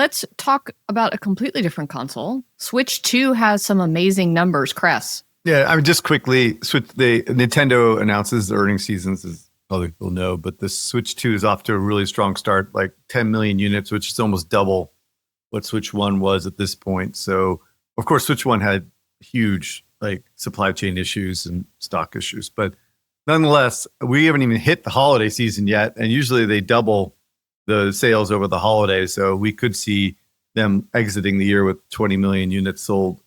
let's talk about a completely different console. Switch 2 has some amazing numbers, Cress. Yeah, I mean, just quickly, Nintendo announces the earnings seasons, as probably people know, but the Switch 2 is off to a really strong start, like 10 million units, which is almost double what Switch 1 was at this point. So, of course, Switch 1 had huge supply chain issues and stock issues, but nonetheless, we haven't even hit the holiday season yet, and usually they double the sales over the holidays, so we could see them exiting the year with 20 million units sold.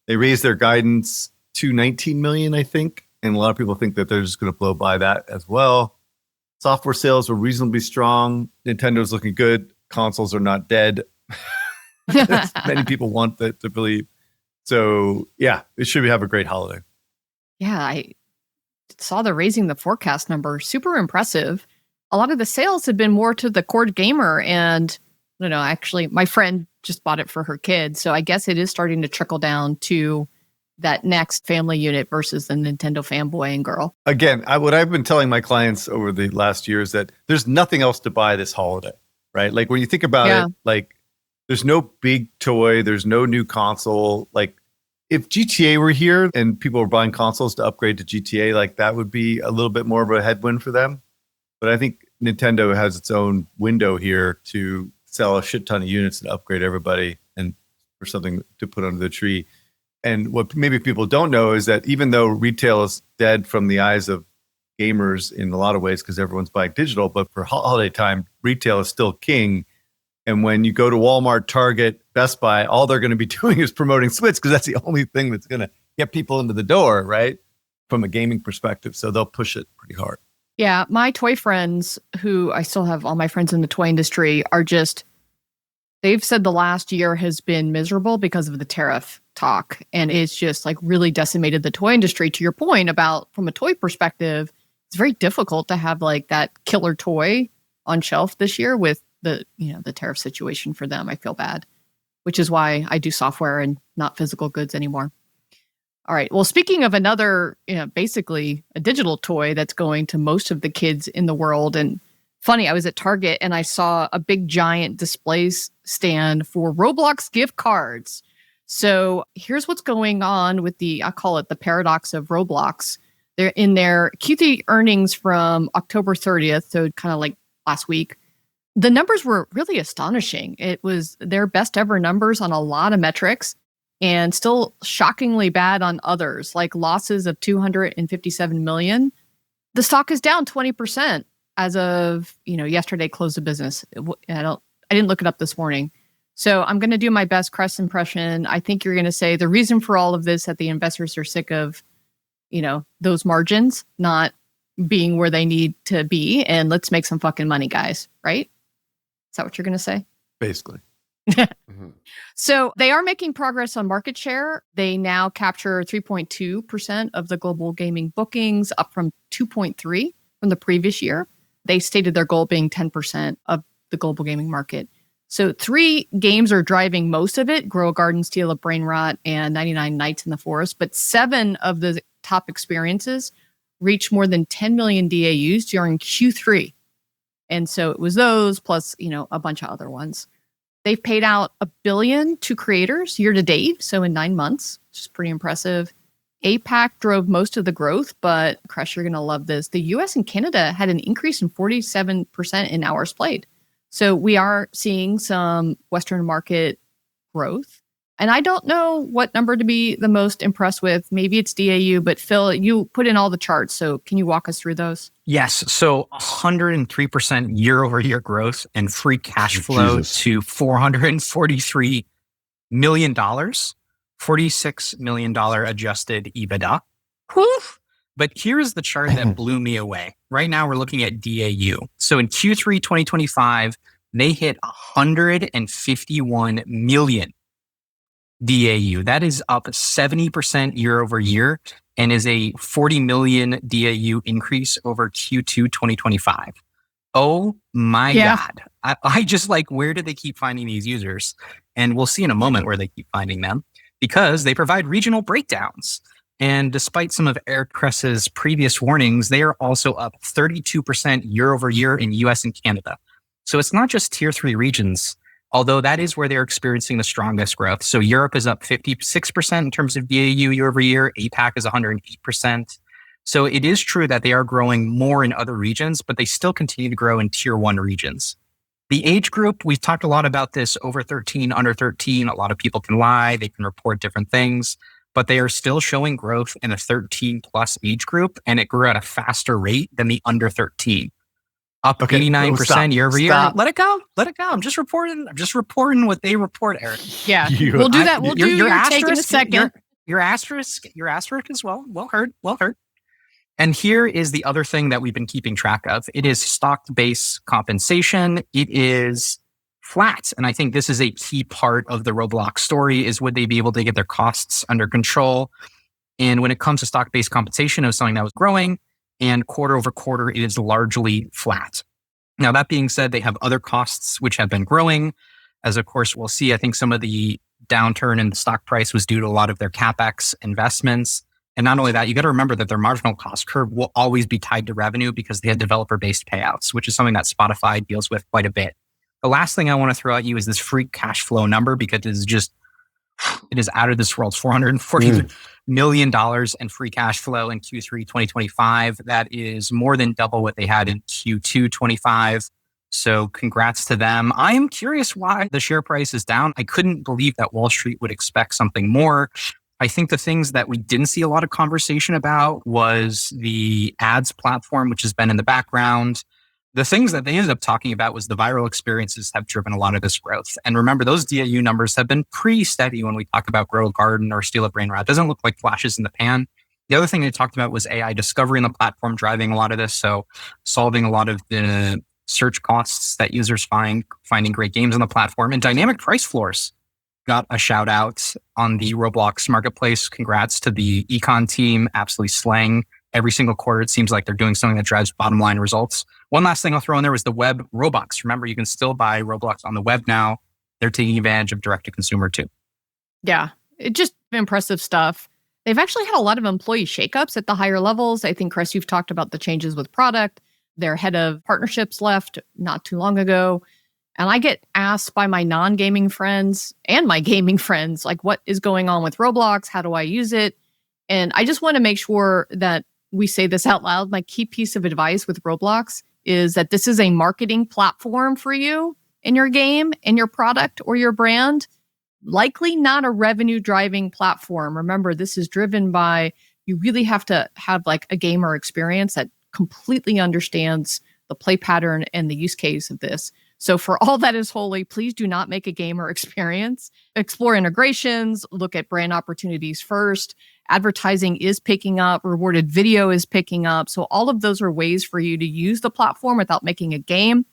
They raised their guidance to 19 million, I think, and a lot of people think that they're just going to blow by that as well. Software sales were reasonably strong. Nintendo's looking good. Consoles are not dead. Many people want that to believe. So, yeah, it should have a great holiday. Yeah, I saw the raising the forecast number. Super impressive. A lot of the sales have been more to the core gamer, and I don't know, actually, my friend just bought it for her kids. So I guess it is starting to trickle down to that next family unit versus the Nintendo fanboy and girl. Again, what I've been telling my clients over the last year is that there's nothing else to buy this holiday, right? Like when you think about it, like there's no big toy, there's no new console. Like if GTA were here and people were buying consoles to upgrade to GTA, like that would be a little bit more of a headwind for them. But I think Nintendo has its own window here to sell a shit ton of units and upgrade everybody and for something to put under the tree. And what maybe people don't know is that even though retail is dead from the eyes of gamers in a lot of ways because everyone's buying digital, but for holiday time, retail is still king. And when you go to Walmart, Target, Best Buy, all they're going to be doing is promoting Switch because that's the only thing that's going to get people into the door, right? From a gaming perspective. So they'll push it pretty hard. Yeah, my toy friends, who I still have all my friends in the toy industry, are just, they've said the last year has been miserable because of the tariff talk. And it's just like really decimated the toy industry. To your point about from a toy perspective, it's very difficult to have like that killer toy on shelf this year with the tariff situation for them. I feel bad, which is why I do software and not physical goods anymore. All right. Well, speaking of another, basically a digital toy that's going to most of the kids in the world. And funny, I was at Target and I saw a big giant display stand for Roblox gift cards. So here's what's going on with I call it the paradox of Roblox. They're in their Q3 earnings from October 30th. So kind of like last week. The numbers were really astonishing. It was their best ever numbers on a lot of metrics. And still shockingly bad on others, like losses of 257 million. The stock is down 20% as of yesterday close of business. I didn't look it up this morning, so I'm going to do my best Crest impression. I think you're going to say the reason for all of this that the investors are sick of, those margins not being where they need to be, and let's make some fucking money, guys. Right? Is that what you're going to say? Basically. So they are making progress on market share. They now capture 3.2% of the global gaming bookings, up from 2.3% from the previous year. They stated their goal being 10% of the global gaming market. So 3 games are driving most of it: Grow a Garden, Steal a Brain Rot, and 99 Nights in the Forest. But 7 of the top experiences reached more than 10 million DAUs during Q3. And so it was those plus, a bunch of other ones. They've paid out $1 billion to creators year to date, so in 9 months, which is pretty impressive. APAC drove most of the growth, but Crush, you're going to love this. The US and Canada had an increase in 47% in hours played. So we are seeing some Western market growth. And I don't know what number to be the most impressed with. Maybe it's DAU, but Phil, you put in all the charts. So can you walk us through those? Yes. So 103% year over year growth and free cash flow to $443 million, $46 million adjusted EBITDA. Whew. But here's the chart that blew me away. Right now, we're looking at DAU. So in Q3 2025, they hit 151 million DAU. That is up 70% year over year and is a 40 million DAU increase over Q2 2025. Oh my God. I just where do they keep finding these users? And we'll see in a moment where they keep finding them because they provide regional breakdowns. And despite some of Eric Kress's previous warnings, they are also up 32% year over year in US and Canada. So it's not just tier 3 regions although that is where they're experiencing the strongest growth. So Europe is up 56% in terms of DAU year over year. APAC is 108%. So it is true that they are growing more in other regions, but they still continue to grow in tier 1 regions. The age group, we've talked a lot about this, over 13, under 13. A lot of people can lie, they can report different things, but they are still showing growth in a 13 plus age group, and it grew at a faster rate than the under 13. Up 89% year over year. Let it go. I'm just reporting what they report, Eric. Yeah, we'll do that. We'll do your take in a second. Your asterisk as well. Well heard. And here is the other thing that we've been keeping track of. It is stock-based compensation. It is flat. And I think this is a key part of the Roblox story is would they be able to get their costs under control? And when it comes to stock-based compensation, it was something that was growing, and quarter over quarter, it is largely flat. Now, that being said, they have other costs which have been growing. As of course, we'll see, I think some of the downturn in the stock price was due to a lot of their CapEx investments. And not only that, you got to remember that their marginal cost curve will always be tied to revenue because they had developer-based payouts, which is something that Spotify deals with quite a bit. The last thing I want to throw at you is this free cash flow number, because it is out of this world. $440 million in free cash flow in Q3 2025. That is more than double what they had in Q2 25. So congrats to them. I am curious why the share price is down. I couldn't believe that Wall Street would expect something more. I think the things that we didn't see a lot of conversation about was the ads platform, which has been in the background. The things that they ended up talking about was the viral experiences have driven a lot of this growth. And remember, those DAU numbers have been pretty steady when we talk about Grow a Garden or Steal a Brain Rat. It doesn't look like flashes in the pan. The other thing they talked about was AI discovery in the platform driving a lot of this. So solving a lot of the search costs that users finding great games on the platform, and dynamic price floors. Got a shout out on the Roblox marketplace. Congrats to the econ team, absolutely slaying. Every single quarter, it seems like they're doing something that drives bottom line results. One last thing I'll throw in there was the web Robux. Remember, you can still buy Roblox on the web now. They're taking advantage of direct to consumer too. Yeah, it's just impressive stuff. They've actually had a lot of employee shakeups at the higher levels. I think, Chris, you've talked about the changes with product. Their head of partnerships left not too long ago. And I get asked by my non-gaming friends and my gaming friends, like, what is going on with Roblox? How do I use it? And I just want to make sure that we say this out loud. My key piece of advice with Roblox is that this is a marketing platform for you in your game, in your product or your brand. Likely not a revenue driving platform. Remember, this is driven by, you really have to have like a gamer experience that completely understands the play pattern and the use case of this. So for all that is holy, please do not make a gamer experience. Explore integrations, look at brand opportunities first. Advertising is picking up, rewarded video is picking up. So all of those are ways for you to use the platform without making a game.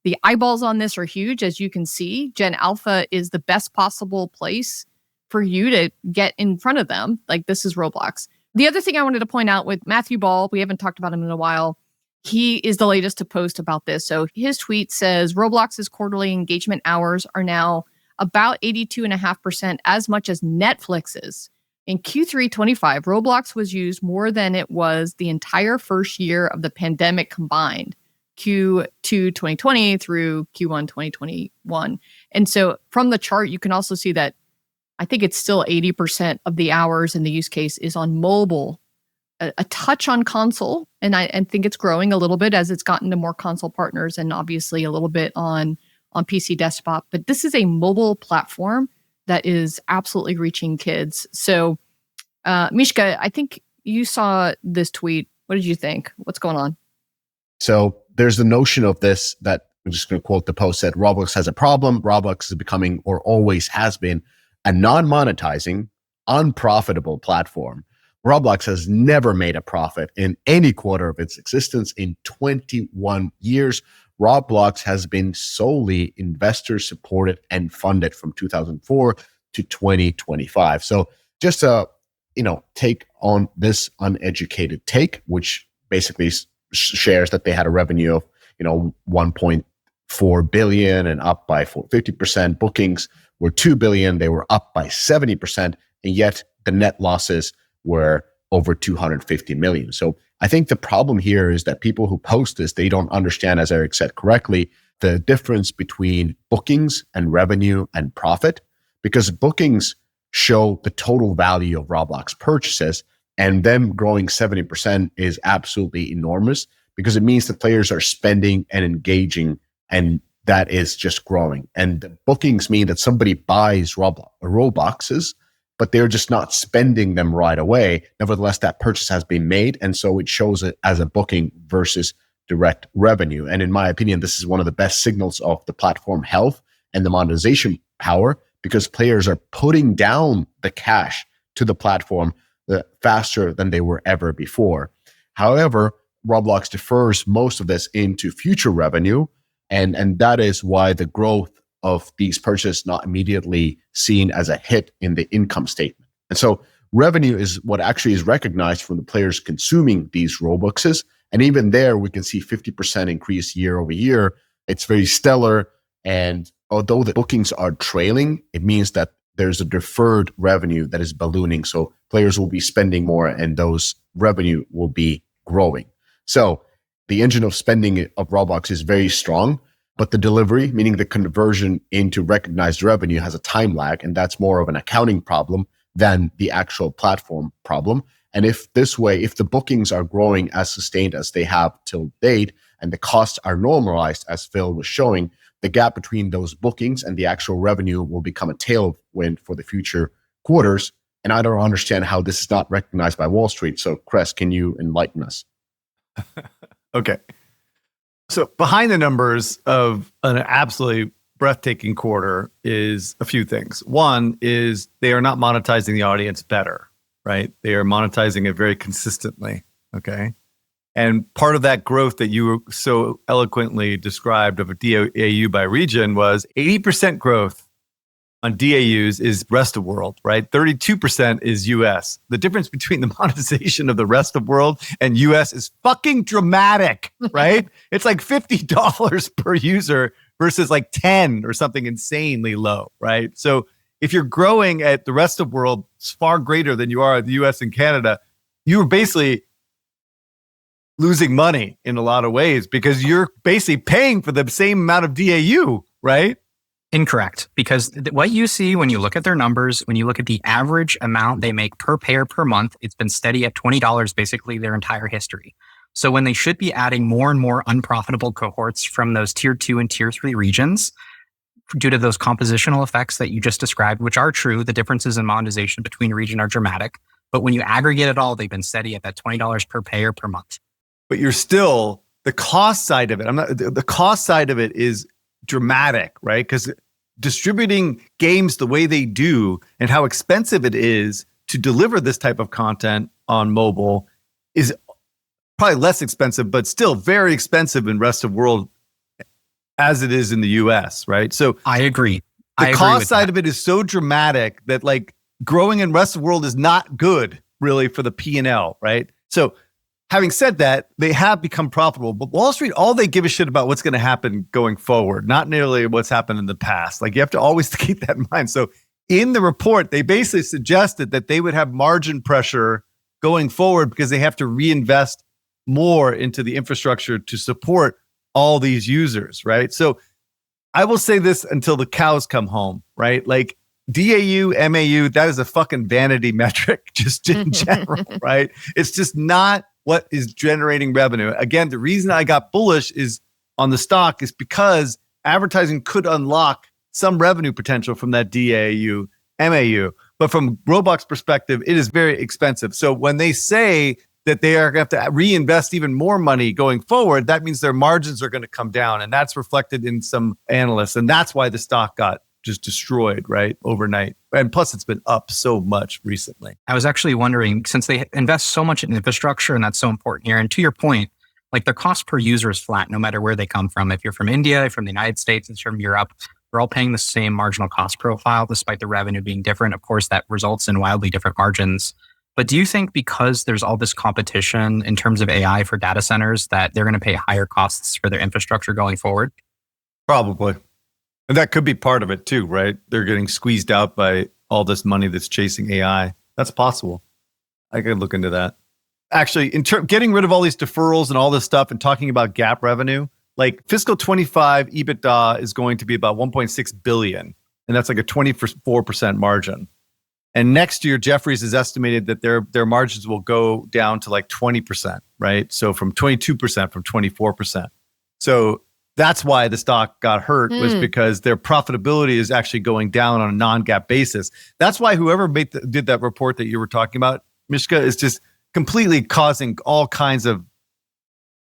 The eyeballs on this are huge, as you can see. Gen Alpha is the best possible place for you to get in front of them. Like, this is Roblox. The other thing I wanted to point out with Matthew Ball, we haven't talked about him in a while. He is the latest to post about this. So his tweet says Roblox's quarterly engagement hours are now about 82.5%, as much as Netflix's. In Q3 25, Roblox was used more than it was the entire first year of the pandemic combined, Q2 2020 through Q1 2021. And so from the chart, you can also see that I think it's still 80% of the hours in the use case is on mobile, a touch on console. And I think it's growing a little bit as it's gotten to more console partners, and obviously a little bit on PC desktop. But this is a mobile platform that is absolutely reaching kids. So, Mishka, I think you saw this tweet. What did you think? What's going on? So there's the notion of this that I'm just going to quote the post said, Roblox has a problem. Roblox is becoming, or always has been, a non-monetizing, unprofitable platform. Roblox has never made a profit in any quarter of its existence in 21 years. Roblox has been solely investor supported and funded from 2004 to 2025. So just a, take on this uneducated take, which basically shares that they had a revenue of, 1.4 billion and up by 50%. Bookings were 2 billion. They were up by 70%. And yet the net losses were over 250 million. So I think the problem here is that people who post this, they don't understand, as Eric said correctly, the difference between bookings and revenue and profit, because bookings show the total value of Roblox purchases, and them growing 70% is absolutely enormous because it means the players are spending and engaging, and that is just growing. And the bookings mean that somebody buys Robloxes, but they're just not spending them right away. Nevertheless, that purchase has been made, and so it shows it as a booking versus direct revenue. And in my opinion, this is one of the best signals of the platform health and the monetization power, because players are putting down the cash to the platform faster than they were ever before. However, Roblox defers most of this into future revenue, and that is why the growth of these purchases not immediately seen as a hit in the income statement. And so revenue is what actually is recognized from the players consuming these Robuxes. And even there, we can see 50% increase year over year. It's very stellar. And although the bookings are trailing, it means that there's a deferred revenue that is ballooning. So players will be spending more and those revenue will be growing. So the engine of spending of Roblox is very strong, but the delivery, meaning the conversion into recognized revenue, has a time lag, and that's more of an accounting problem than the actual platform problem. And if the bookings are growing as sustained as they have till date, and the costs are normalized, as Phil was showing, the gap between those bookings and the actual revenue will become a tailwind for the future quarters. And I don't understand how this is not recognized by Wall Street. So, Cress, can you enlighten us? Okay. So behind the numbers of an absolutely breathtaking quarter is a few things. One is they are not monetizing the audience better, right? They are monetizing it very consistently, okay? And part of that growth that you so eloquently described of a DAU by region was 80% growth on DAUs is rest of world, right? 32% is US. The difference between the monetization of the rest of world and US is fucking dramatic, right? It's like $50 per user versus like 10 or something insanely low, right? So if you're growing at the rest of world far greater than you are at the US and Canada, you're basically losing money in a lot of ways because you're basically paying for the same amount of DAU, right? Incorrect, because what you see when you look at their numbers, when you look at the average amount they make per payer per month, it's been steady at $20 basically their entire history. So when they should be adding more and more unprofitable cohorts from those tier 2 and tier 3 regions, due to those compositional effects that you just described, which are true, the differences in monetization between region are dramatic. But when you aggregate it all, they've been steady at that $20 per payer per month. But you're still, the cost side of it, the cost side of it is dramatic, right? Because distributing games the way they do and how expensive it is to deliver this type of content on mobile is probably less expensive, but still very expensive in rest of world as it is in the US, right? So I agree. The cost side of it is so dramatic that like growing in rest of world is not good really for the P&L, right? So having said that, they have become profitable, but Wall Street, all they give a shit about what's going to happen going forward, not nearly what's happened in the past. Like you have to always keep that in mind. So in the report, they basically suggested that they would have margin pressure going forward because they have to reinvest more into the infrastructure to support all these users, right? So I will say this until the cows come home, right? Like DAU, MAU, that is a fucking vanity metric just in general, right? It's just not what is generating revenue. Again, the reason I got bullish is on the stock is because advertising could unlock some revenue potential from that DAU, MAU. But from Roblox perspective, it is very expensive. So when they say that they are going to have to reinvest even more money going forward, that means their margins are going to come down. And that's reflected in some analysts. And that's why the stock got just destroyed, right, overnight. And plus, it's been up so much recently. I was actually wondering, since they invest so much in infrastructure, and that's so important here, and to your point, like their cost per user is flat no matter where they come from. If you're from India, from the United States, if you're from Europe, they're all paying the same marginal cost profile, despite the revenue being different. Of course, that results in wildly different margins. But do you think because there's all this competition in terms of AI for data centers that they're going to pay higher costs for their infrastructure going forward? Probably. And that could be part of it too, right? They're getting squeezed out by all this money that's chasing AI. That's possible. I could look into that. Actually, getting rid of all these deferrals and all this stuff and talking about gap revenue, like fiscal 25 EBITDA is going to be about 1.6 billion. And that's like a 24% margin. And next year, Jefferies has estimated that their margins will go down to like 20%, right? So from 22%, from 24%. So that's why the stock got hurt, was because their profitability is actually going down on a non-GAAP basis. That's why whoever did that report that you were talking about, Mishka, is just completely causing all kinds of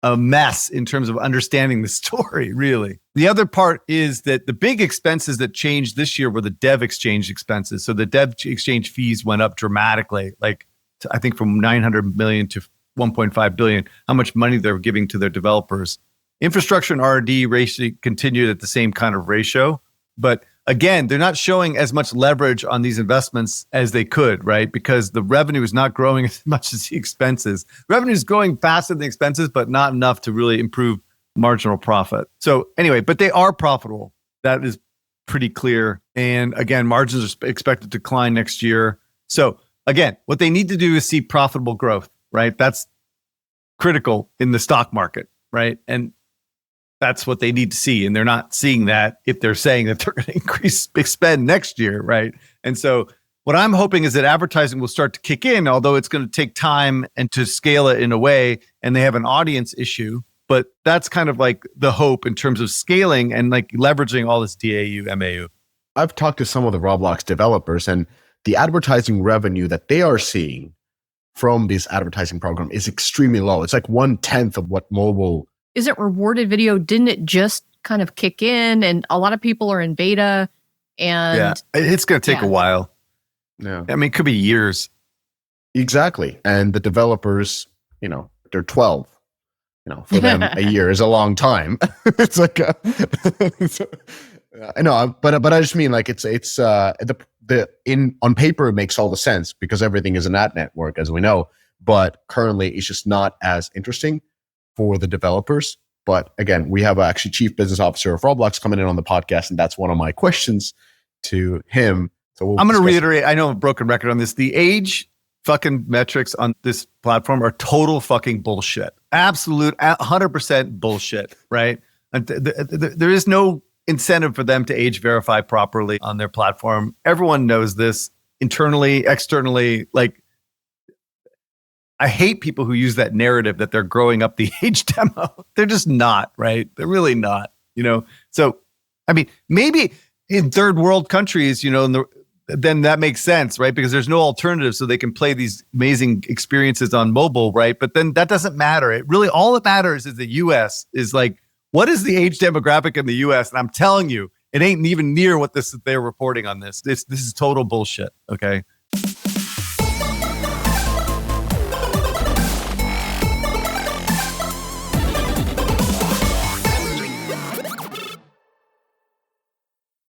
a mess in terms of understanding the story, really. The other part is that the big expenses that changed this year were the dev exchange expenses. So the dev exchange fees went up dramatically, like I think from 900 million to 1.5 billion, how much money they're giving to their developers. Infrastructure and R&D ratio continued at the same kind of ratio. But again, they're not showing as much leverage on these investments as they could, right? Because the revenue is not growing as much as the expenses. Revenue is growing faster than the expenses, but not enough to really improve marginal profit. So anyway, but they are profitable. That is pretty clear. And again, margins are expected to decline next year. So again, what they need to do is see profitable growth, right? That's critical in the stock market, right? And that's what they need to see. And they're not seeing that if they're saying that they're going to increase spend next year, right? And so what I'm hoping is that advertising will start to kick in, although it's going to take time and to scale it in a way, and they have an audience issue. But that's kind of like the hope in terms of scaling and like leveraging all this DAU, MAU. I've talked to some of the Roblox developers, and the advertising revenue that they are seeing from this advertising program is extremely low. It's like 1/10 of what mobile. Isn't rewarded video, didn't it just kind of kick in, and a lot of people are in beta, and yeah, it's going to take a while. Yeah. I mean, it could be years. Exactly. And the developers, they're 12. For them, a year is a long time. It's like, I know, but I just mean like it's on paper it makes all the sense because everything is an ad network, as we know. But currently, it's just not as interesting for the developers. But again, we have actually chief business officer of Roblox coming in on the podcast, and that's one of my questions to him. So I'm going to reiterate. I know I'm a broken record on this. The age fucking metrics on this platform are total fucking bullshit. Absolute 100% bullshit, right? And there is no incentive for them to age verify properly on their platform. Everyone knows this internally, externally. Like, I hate people who use that narrative that they're growing up the age demo. They're just not, right? They're really not, So, I mean, maybe in third world countries, then that makes sense, right? Because there's no alternative, so they can play these amazing experiences on mobile, right? But then that doesn't matter. It really, all that matters is the US is like, what is the age demographic in the US? And I'm telling you, it ain't even near what they're reporting on this. This is total bullshit, okay?